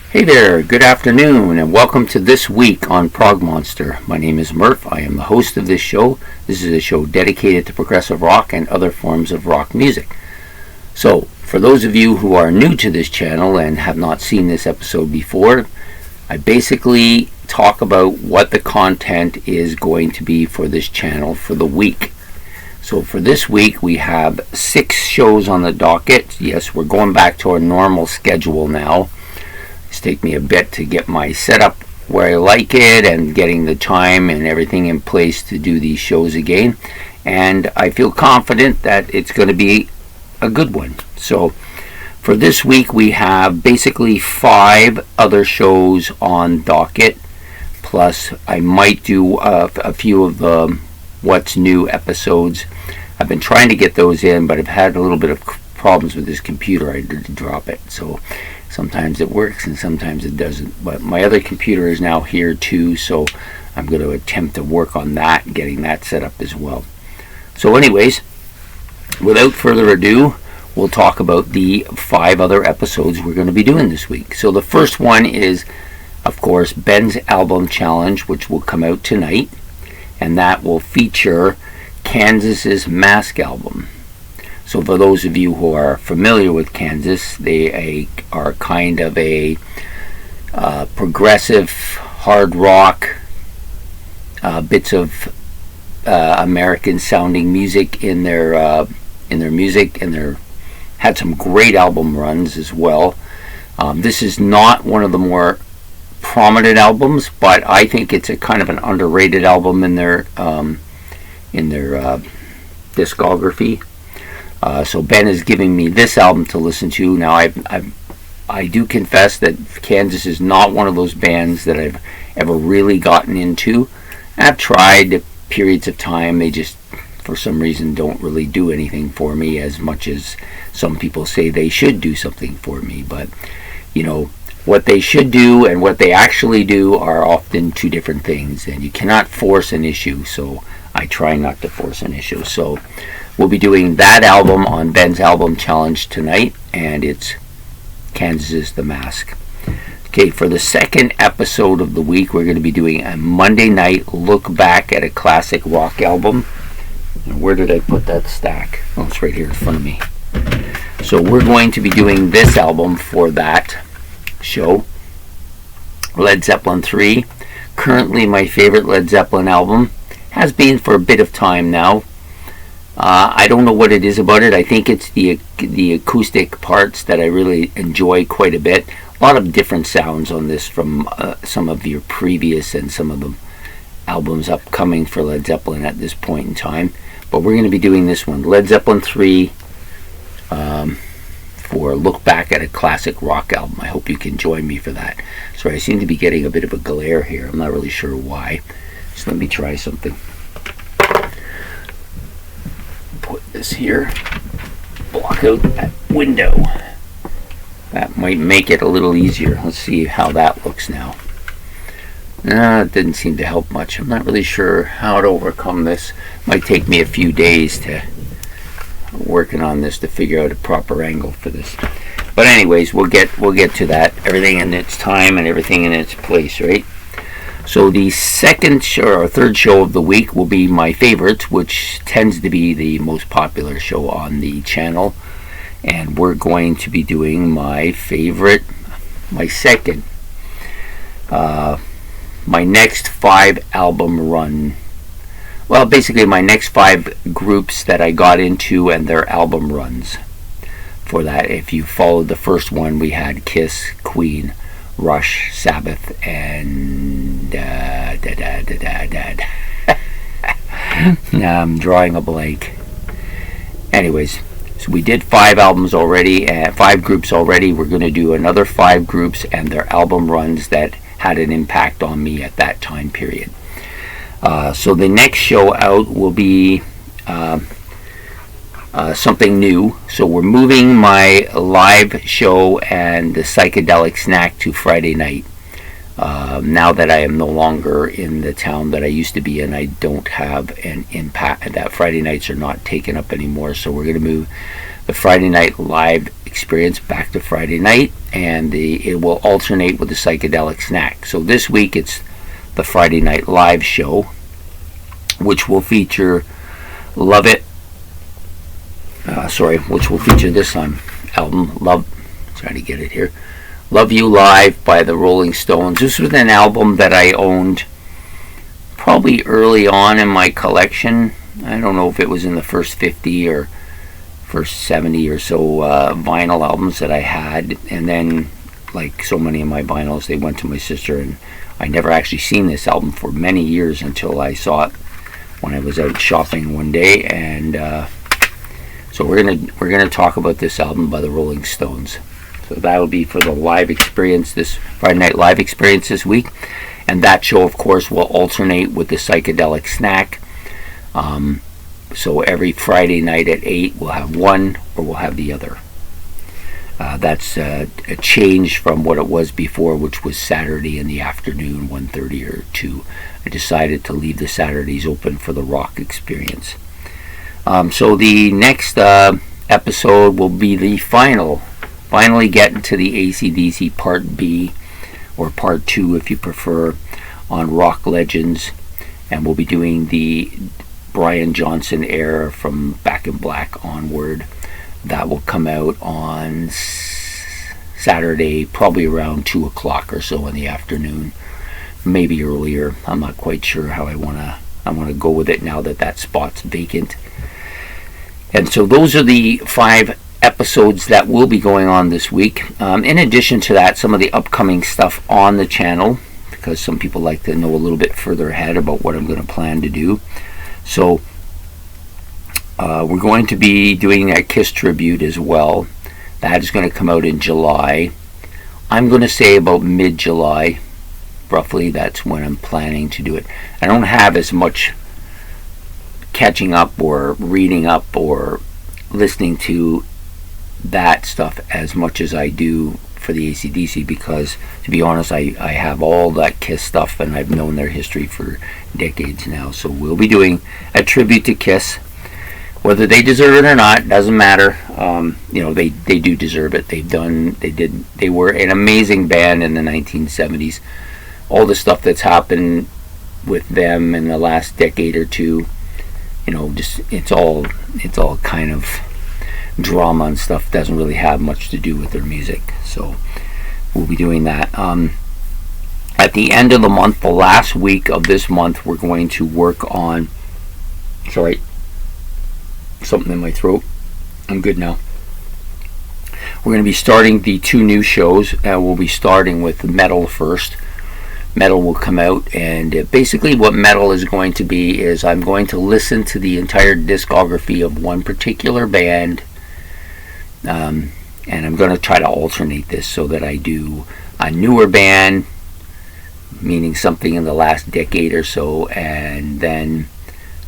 Hey there, good afternoon, and welcome to This Week on Prog Monster. My name is Murph. I am the host of this show. This is a show dedicated to progressive rock and other forms of rock music. So, for those of you who are new to this channel and have not seen this episode before, I basically talk about what the content is going to be for this channel for the week. So for this week, we have 6 shows on the docket. Yes, we're going back to our normal schedule now. It's taken me a bit to get my setup where I like it and getting the time and everything in place to do these shows again. And I feel confident that it's going to be a good one. So for this week, we have basically 5 other shows on docket. Plus, I might do a few of the What's New episodes. I've been trying to get those in, but I've had a little bit of problems with this computer. I did drop it. So sometimes it works and sometimes it doesn't. But my other computer is now here too, so I'm going to attempt to work on that, getting that set up as well. So anyways, without further ado, we'll talk about the 5 other episodes we're going to be doing this week. So the first one is, of course, Ben's Album Challenge, which will come out tonight. And that will feature Kansas's Mask album. So for those of you who are familiar with Kansas, they are kind of a progressive hard rock, bits of American sounding music in their music, and they had some great album runs as well. This is not one of the more prominent albums, but I think it's a kind of an underrated album in their discography. So Ben is giving me this album to listen to. Now I do confess that Kansas is not one of those bands that I've ever really gotten into. I've tried periods of time. They just, for some reason, don't really do anything for me as much as some people say they should do something for me. But, you know, what they should do and what they actually do are often 2 different things, and you cannot force an issue, so I try not to force an issue. So we'll be doing that album on Ben's Album Challenge tonight, and it's Kansas's The Mask. Okay, for the second episode of the week, we're going to be doing a Monday night look back at a classic rock album. And where did I put that stack? Oh, it's right here in front of me. So we're going to be doing this album for that show. Led Zeppelin 3, currently my favorite Led Zeppelin album, has been for a bit of time now. I don't know what it is about it. I think it's the acoustic parts that I really enjoy quite a bit. A lot of different sounds on this from some of your previous and some of the albums upcoming for Led Zeppelin at this point in time. But we're going to be doing this one, Led Zeppelin 3, for a look back at a classic rock album. I hope you can join me for that. Sorry, I seem to be getting a bit of a glare here. I'm not really sure why. So let me try something. Put this here. Block out that window. That might make it a little easier. Let's see how that looks now. It didn't seem to help much. I'm not really sure how to overcome this. Might take me a few days to working on this to figure out a proper angle for this. But anyways, we'll get to that. Everything in its time and everything in its place, right? So the second show or third show of the week will be my favorites, which tends to be the most popular show on the channel. And we're going to be doing my next 5 album run. Well, basically my next 5 groups that I got into and their album runs. For that, if you followed the first one, we had Kiss, Queen, Rush, Sabbath, and I'm drawing a blank. Anyways, so we did 5 albums already, 5 groups already. We're going to do another 5 groups and their album runs that had an impact on me at that time period. So the next show out will be something new. So we're moving my live show and the psychedelic snack to Friday night. Now that I am no longer in the town that I used to be in, I don't have an impact. That Friday nights are not taken up anymore. So we're going to move the Friday night live experience back to Friday night, and it will alternate with the psychedelic snack. So this week it's the Friday night live show, which will feature Love It. Which will feature this album, trying to get it here. Love You Live by the Rolling Stones. This was an album that I owned probably early on in my collection. I don't know if it was in the first 50 or first 70 or so vinyl albums that I had, and then, like so many of my vinyls, they went to my sister, and I never actually seen this album for many years until I saw it when I was out shopping one day. And so we're gonna talk about this album by the Rolling Stones. So that will be for the live experience, this Friday night live experience this week, and that show, of course, will alternate with the psychedelic snack. So every Friday night at 8, we'll have one or we'll have the other. That's a change from what it was before, which was Saturday in the afternoon, 1:30 or 2. I decided to leave the Saturdays open for the rock experience. So the next episode will be the finally getting to the AC/DC Part B, or Part 2 if you prefer, on Rock Legends. And we'll be doing the Brian Johnson era from Back in Black onward. That will come out on Saturday, probably around 2 o'clock or so in the afternoon, maybe earlier. I'm not quite sure how I want to go with it now that spot's vacant. And so those are the 5 episodes that will be going on this week. In addition to that, some of the upcoming stuff on the channel, because some people like to know a little bit further ahead about what I'm going to plan to do. So we're going to be doing a Kiss tribute as well. That is going to come out in July. I'm going to say about mid-July, roughly. That's when I'm planning to do it. I don't have as much catching up or reading up or listening to that stuff as much as I do for the AC/DC, because, to be honest, I have all that Kiss stuff and I've known their history for decades now. So we'll be doing a tribute to Kiss. Whether they deserve it or not doesn't matter. They do deserve it. They were an amazing band in the 1970s. All the stuff that's happened with them in the last decade or two, just it's all kind of drama and stuff. Doesn't really have much to do with their music. So we'll be doing that. At the end of the month, the last week of this month, we're going to work on, sorry, something in my throat. I'm good now. We're going to be starting the 2 new shows, and we'll be starting with Metal first. Metal will come out, and basically what Metal is going to be is I'm going to listen to the entire discography of one particular band, and I'm going to try to alternate this so that I do a newer band, meaning something in the last decade or so, and then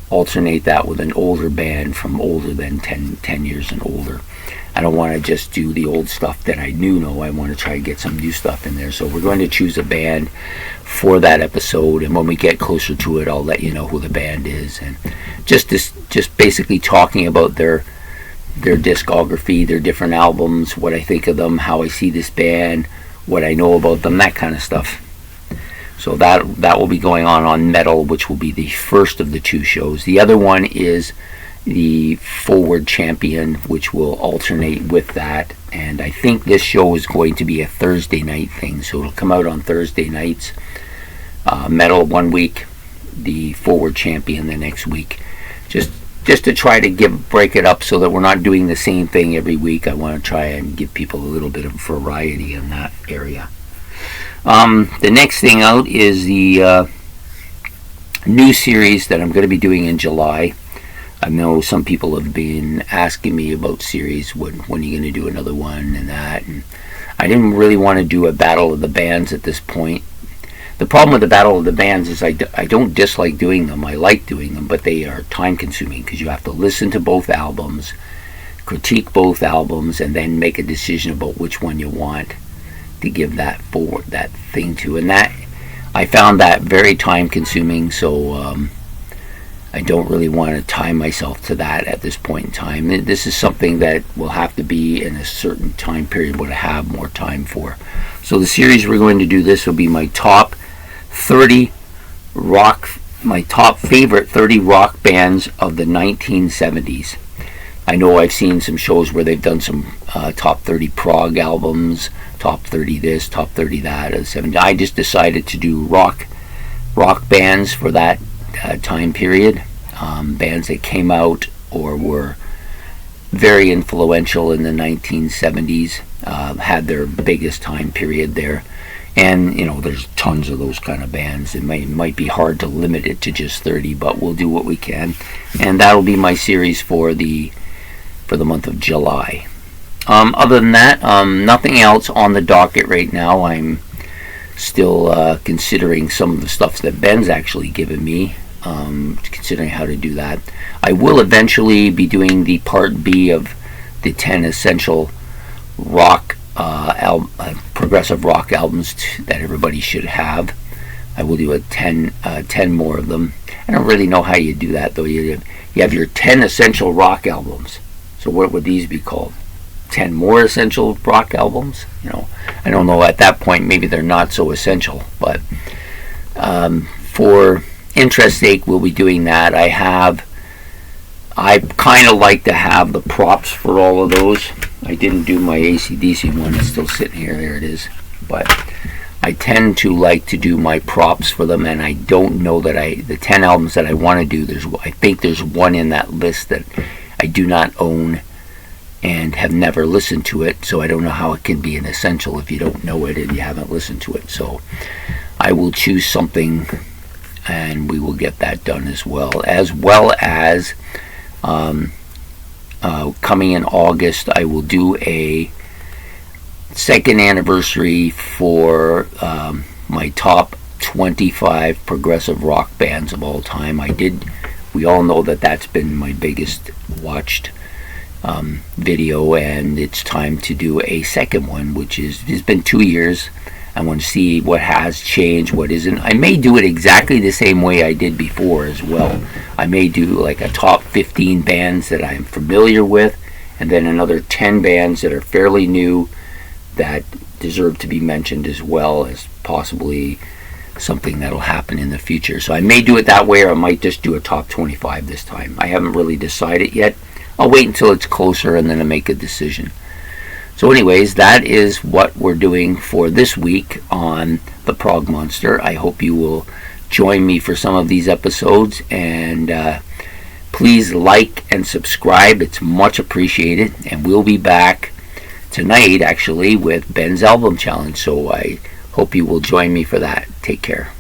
alternate that with an older band from older than 10 years and older. I don't want to just do the old stuff that I know. I want to try to get some new stuff in there. So we're going to choose a band for that episode, and when we get closer to it, I'll let you know who the band is. And just basically talking about their discography, their different albums, what I think of them, how I see this band, what I know about them, that kind of stuff. So that will be going on Metal, which will be the first of the 2 shows. The other one is the Forward Champion, which will alternate with that. And I think this show is going to be a Thursday night thing, so it'll come out on Thursday nights. Metal one week, the Forward Champion the next week. Just to try to break it up so that we're not doing the same thing every week. I want to try and give people a little bit of variety in that area. The next thing out is the new series that I'm going to be doing in July. I know some people have been asking me about series, when are you going to do another one and that. And I didn't really want to do a Battle of the Bands at this point. The problem with the Battle of the Bands is I don't dislike doing them. I like doing them, but they are time consuming because you have to listen to both albums, critique both albums, and then make a decision about which one you want to give that thing to. And that I found that very time consuming, so I don't really want to tie myself to that at this point in time. This is something that will have to be in a certain time period what I have more time for. So the series we're going to do, this will be my top 30 rock, my top favorite 30 rock bands of the 1970s. I know I've seen some shows where they've done some top 30 prog albums, top 30 this, top 30 that of the 70s. I just decided to do rock bands for that time period, bands that came out or were very influential in the 1970s, had their biggest time period there. And there's tons of those kind of bands. It might be hard to limit it to just 30, but we'll do what we can, and that'll be my series for the month of July. Other than that, nothing else on the docket right now. I'm still considering some of the stuff that Ben's actually given me, considering how to do that. I will eventually be doing the part B of the 10 essential rock progressive rock albums that everybody should have. I will do 10 more of them. I don't really know how you do that, though. You have your 10 essential rock albums. So what would these be called? 10 more essential rock albums? I don't know. At that point, maybe they're not so essential. But for interest's sake, we'll be doing that. I kind of like to have the props for all of those. I didn't do my AC/DC one. It's still sitting here. There it is. But I tend to like to do my props for them, and I don't know that the 10 albums that I want to do, I think there's one in that list that I do not own and have never listened to it, so I don't know how it can be an essential if you don't know it and you haven't listened to it. So I will choose something, and we will get that done as well as coming in August, I will do a second anniversary for my top 25 progressive rock bands of all time. We all know that that's been my biggest watched video, and it's time to do a second one, it's been 2 years. I want to see what has changed, what isn't. I may do it exactly the same way I did before as well. I may do like a top 15 bands that I'm familiar with, and then another 10 bands that are fairly new that deserve to be mentioned, as well as possibly something that'll happen in the future. So I may do it that way, or I might just do a top 25 this time. I haven't really decided yet. I'll wait until it's closer and then I'll make a decision. So anyways, that is what we're doing for this week on the Prog Monster. I hope you will join me for some of these episodes, and please like and subscribe. It's much appreciated, and we'll be back tonight actually with Ben's album challenge, so I hope you will join me for that. Take care.